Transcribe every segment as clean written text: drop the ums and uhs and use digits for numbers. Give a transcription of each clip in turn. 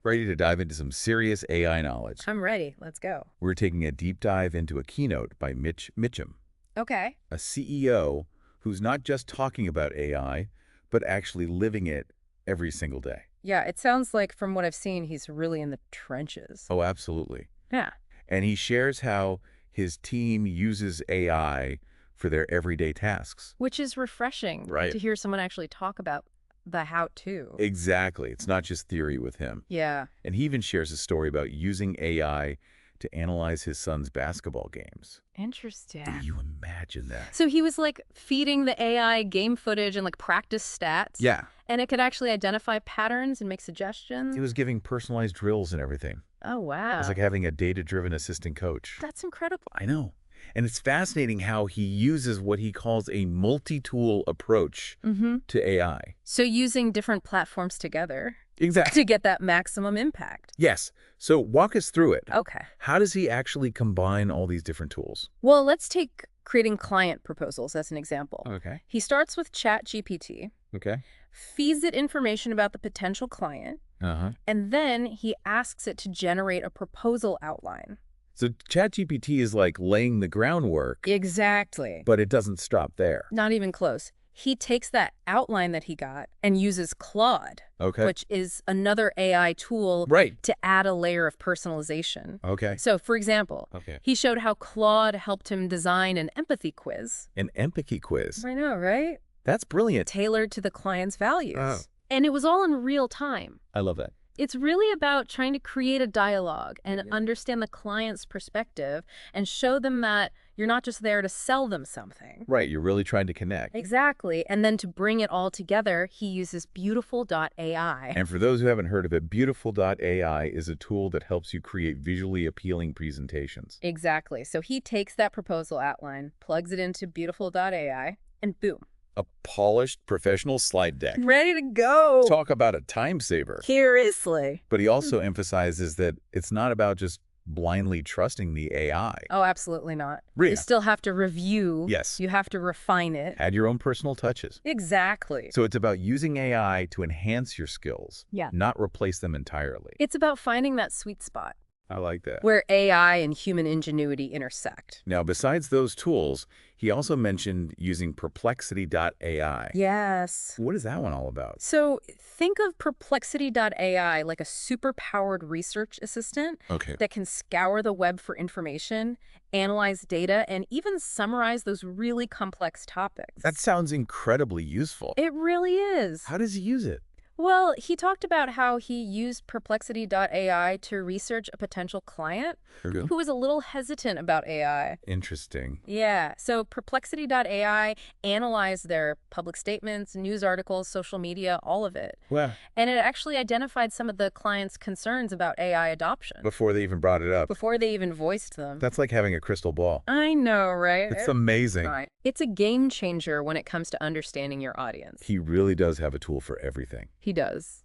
Ready to dive into some serious AI knowledge? I'm ready. Let's go. We're taking a deep dive into a keynote by Mitch Mitchem, Okay. a CEO who's not just talking about AI, but actually living it every single day. Yeah, it sounds like from what I've seen, he's really in the trenches. Oh, absolutely. Yeah. And he shares how his team uses AI for their everyday tasks. Which is refreshing Right. to hear someone actually talk about the how-to. Exactly. It's not just theory with him. Yeah. And he even shares a story about using AI to analyze his son's basketball games. Interesting. Do you imagine that? So he was like feeding the AI game footage and like practice stats. Yeah. And it could actually identify patterns and make suggestions. He was giving personalized drills and everything. Oh, wow. It's like having a data-driven assistant coach. That's incredible. I know. And it's fascinating how he uses what he calls a multi-tool approach to AI. So using different platforms together Exactly. to get that maximum impact. Yes. So walk us through it. Okay. How does he actually combine all these different tools? Well, let's take creating client proposals as an example. Okay. He starts with ChatGPT, Okay. feeds it information about the potential client, Uh-huh. and then he asks it to generate a proposal outline. So ChatGPT is like laying the groundwork, Exactly. but it doesn't stop there. Not even close. He takes that outline that he got and uses Claude, Okay. which is another AI tool Right. to add a layer of personalization. Okay. So, for example, Okay. he showed how Claude helped him design an empathy quiz. An empathy quiz. I know, right? That's brilliant. Tailored to the client's values. Oh. And it was all in real time. I love that. It's really about trying to create a dialogue and understand the client's perspective and show them that you're not just there to sell them something. Right. You're really trying to connect. Exactly. And then to bring it all together, he uses Beautiful.ai. And for those who haven't heard of it, Beautiful.ai is a tool that helps you create visually appealing presentations. Exactly. So he takes that proposal outline, plugs it into Beautiful.ai, and boom. A polished professional slide deck. Ready to go. Talk about a time saver. Seriously. But he also emphasizes that it's not about just blindly trusting the AI. Oh, absolutely not. Really? You still have to review. Yes. You have to refine it. Add your own personal touches. Exactly. So it's about using AI to enhance your skills, not replace them entirely. It's about finding that sweet spot I like that. where AI and human ingenuity intersect. Now, besides those tools, he also mentioned using Perplexity.ai. Yes. What is that one all about? So think of Perplexity.ai like a super-powered research assistant Okay. that can scour the web for information, analyze data, and even summarize those really complex topics. That sounds incredibly useful. It really is. How does he use it? Well, he talked about how he used Perplexity.ai to research a potential client who was a little hesitant about AI. Interesting. Yeah, so Perplexity.ai analyzed their public statements, news articles, social media, all of it. Well, And it actually identified some of the client's concerns about AI adoption before they even brought it up. before they even voiced them. That's like having a crystal ball. I know, right? It's amazing. Right. It's a game changer when it comes to understanding your audience. He really does have a tool for everything. He does.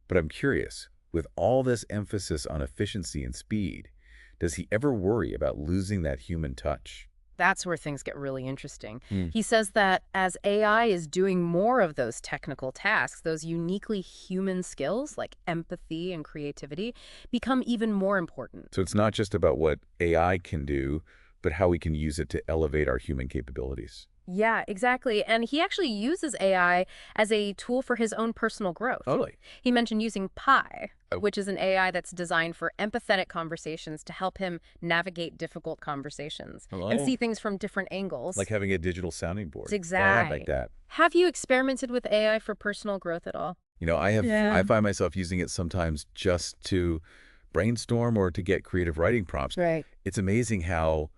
But I'm curious, with all this emphasis on efficiency and speed, does he ever worry about losing that human touch? That's where things get really interesting. Hmm. He says that as AI is doing more of those technical tasks, those uniquely human skills like empathy and creativity become even more important. So it's not just about what AI can do, but how we can use it to elevate our human capabilities. Yeah, exactly. And he actually uses AI as a tool for his own personal growth. Totally. He mentioned using Pi, Oh. which is an AI that's designed for empathetic conversations to help him navigate difficult conversations and see things from different angles. Like having a digital sounding board. Exactly. I like that. Have you experimented with AI for personal growth at all? You know, I find myself using it sometimes just to brainstorm or to get creative writing prompts. Right. It's amazing how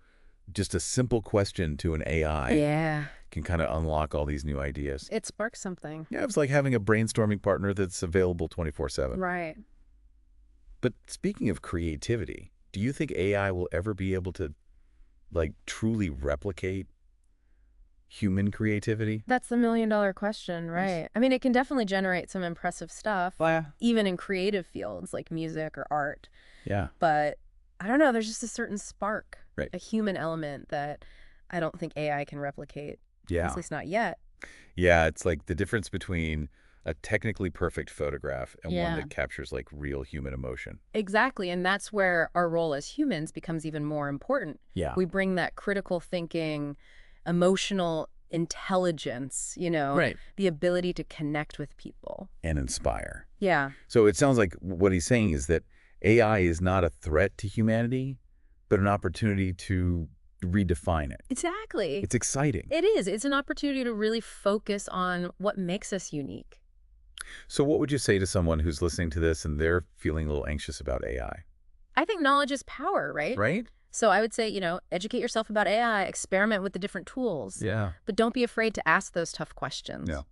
just a simple question to an AI can kind of unlock all these new ideas. It sparks something. Yeah, it's like having a brainstorming partner that's available 24/7. Right. But speaking of creativity, do you think AI will ever be able to, like, truly replicate human creativity? That's the million-dollar question, right? I mean, it can definitely generate some impressive stuff, even in creative fields like music or art. Yeah. But I don't know, there's just a certain spark, Right. a human element that I don't think AI can replicate. Yeah. At least not yet. Yeah, it's like the difference between a technically perfect photograph and one Yeah. that captures like real human emotion. Exactly, and that's where our role as humans becomes even more important. Yeah. We bring that critical thinking, emotional intelligence, Right. the ability to connect with people. And inspire. Yeah, So it sounds like what he's saying is that AI is not a threat to humanity, but an opportunity to redefine it. exactly. It's exciting. It is. It's an opportunity to really focus on what makes us unique. So what would you say to someone who's listening to this and they're feeling a little anxious about AI? I think knowledge is power, right? Right? So I would say, educate yourself about AI, experiment with the different tools, Yeah. but don't be afraid to ask those tough questions. Yeah.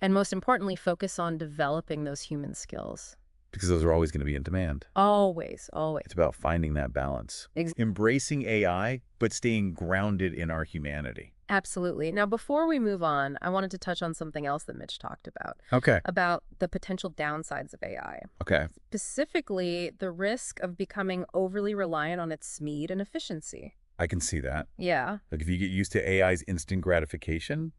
And most importantly, focus on developing those human skills. Because those are always going to be in demand. Always, always. It's about finding that balance. Embracing AI, but staying grounded in our humanity. Absolutely. Now, before we move on, I wanted to touch on something else that Mitch talked Okay. about the potential downsides of AI. Okay. Specifically, the risk of becoming overly reliant on its speed and efficiency. I can see that. Yeah, Like if you get used to AI's instant gratification,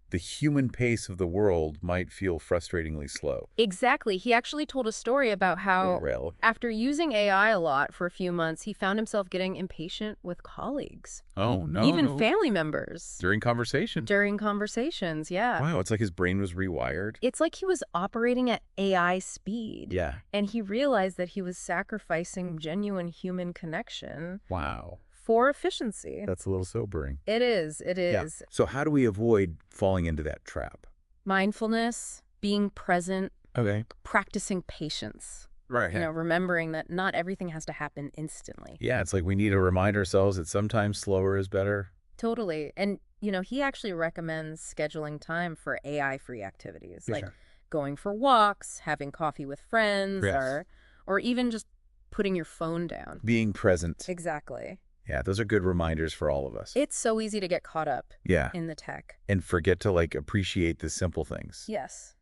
the human pace of the world might feel frustratingly slow. exactly. He actually told a story about how Well, after using AI a lot for a few months, he found himself getting impatient with colleagues, oh, no, even no. family members, During conversation. during conversations. Yeah. Wow, it's like his brain was rewired. It's like he was operating at AI speed. Yeah. And he realized that he was sacrificing genuine human connection Wow. for efficiency. That's a little sobering. It is. It Yeah. is. So how do we avoid falling into that trap? Mindfulness, being present, Okay. practicing patience. Right. Remembering that not everything has to happen instantly. Yeah, it's like we need to remind ourselves that sometimes slower is better. Totally. And, he actually recommends scheduling time for AI-free activities, like Sure. going for walks, having coffee with friends, Yes. or even just putting your phone down. Being present. Exactly. Yeah, those are good reminders for all of us. It's so easy to get caught up Yeah. in the tech. And forget to like appreciate the simple things. Yes.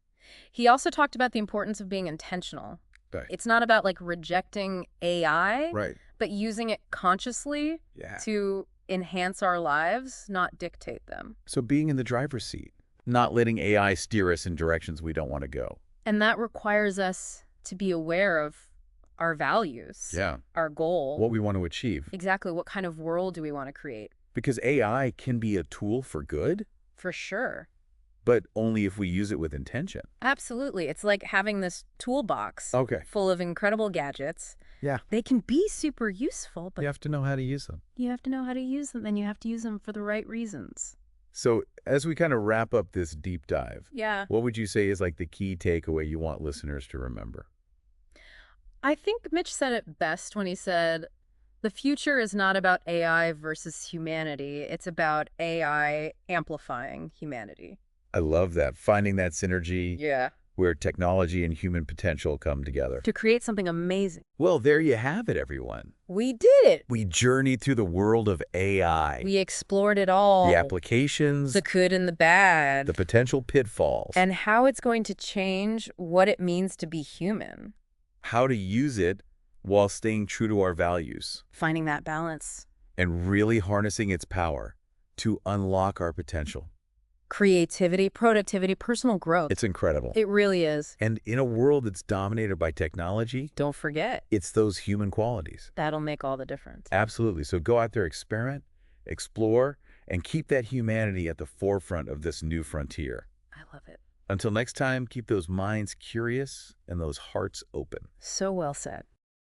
He also talked about the importance of being intentional. Right. It's not about like rejecting AI, Right. but using it consciously Yeah. to enhance our lives, not dictate them. So being in the driver's seat, not letting AI steer us in directions we don't want to go. And that requires us to be aware of our values, Yeah. our goal. What we want to achieve. Exactly. What kind of world do we want to create? Because AI can be a tool for good, For sure. but only if we use it with intention. Absolutely. It's like having this toolbox Okay. full of incredible gadgets. Yeah. They can be super useful, but You have to know how to use them. you have to know how to use them, and you have to use them for the right reasons. So as we kind of wrap up this deep dive, Yeah. what would you say is like the key takeaway you want listeners to remember? I think Mitch said it best when he said, the future is not about AI versus humanity. It's about AI amplifying humanity. I love that. Finding that synergy Yeah. where technology and human potential come together. To create something amazing. Well, there you have it, everyone. We did it. We journeyed through the world of AI. We explored it all. The applications, The good and the bad. the potential pitfalls, and how it's going to change what it means to be human. how to use it while staying true to our values, Finding that balance. and really harnessing its power to unlock our potential. Creativity, productivity, personal growth. It's incredible. It really is. And in a world that's dominated by technology, Don't forget, it's those human qualities. that'll make all the difference. Absolutely. So go out there, experiment, explore, and keep that humanity at the forefront of this new frontier. I love it. Until next time, keep those minds curious and those hearts open. So well said.